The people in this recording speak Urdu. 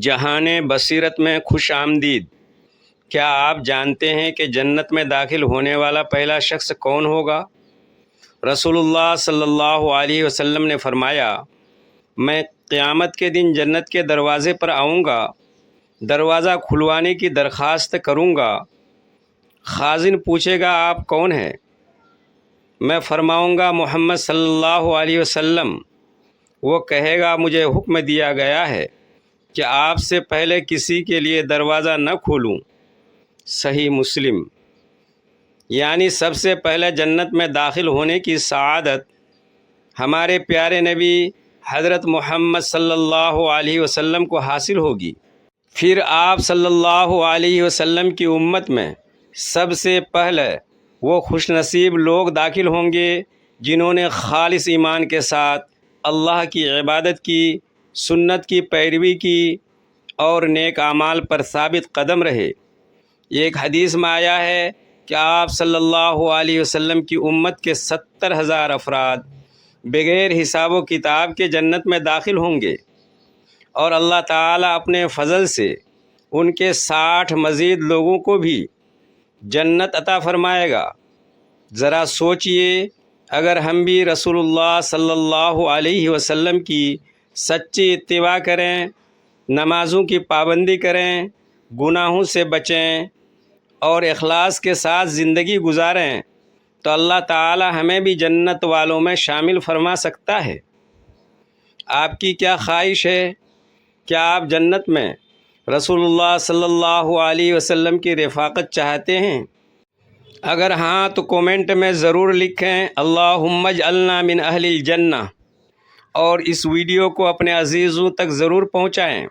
جہان بصیرت میں خوش آمدید۔ کیا آپ جانتے ہیں کہ جنت میں داخل ہونے والا پہلا شخص کون ہوگا؟ رسول اللہ صلی اللہ علیہ وسلم نے فرمایا، میں قیامت کے دن جنت کے دروازے پر آؤں گا، دروازہ کھلوانے کی درخواست کروں گا۔ خازن پوچھے گا، آپ کون ہیں؟ میں فرماؤں گا، محمد صلی اللہ علیہ وسلم۔ وہ کہے گا، مجھے حکم دیا گیا ہے کہ آپ سے پہلے کسی کے لیے دروازہ نہ کھولوں۔ صحیح مسلم۔ یعنی سب سے پہلے جنت میں داخل ہونے کی سعادت ہمارے پیارے نبی حضرت محمد صلی اللہ علیہ وسلم کو حاصل ہوگی۔ پھر آپ صلی اللہ علیہ وسلم کی امت میں سب سے پہلے وہ خوش نصیب لوگ داخل ہوں گے جنہوں نے خالص ایمان کے ساتھ اللہ کی عبادت کی، سنت کی پیروی کی اور نیک اعمال پر ثابت قدم رہے۔ ایک حدیث میں آیا ہے کہ آپ صلی اللہ علیہ وسلم کی امت کے 70,000 افراد بغیر حساب و کتاب کے جنت میں داخل ہوں گے، اور اللہ تعالیٰ اپنے فضل سے ان کے 60 مزید لوگوں کو بھی جنت عطا فرمائے گا۔ ذرا سوچئے، اگر ہم بھی رسول اللہ صلی اللہ علیہ وسلم کی سچی اتباع کریں، نمازوں کی پابندی کریں، گناہوں سے بچیں اور اخلاص کے ساتھ زندگی گزاریں تو اللہ تعالی ہمیں بھی جنت والوں میں شامل فرما سکتا ہے۔ آپ کی کیا خواہش ہے؟ کیا آپ جنت میں رسول اللہ صلی اللہ علیہ وسلم کی رفاقت چاہتے ہیں؟ اگر ہاں تو کومنٹ میں ضرور لکھیں، اللہم اجعلنا من اہل الجنہ، اور اس ویڈیو کو اپنے عزیزوں تک ضرور پہنچائیں۔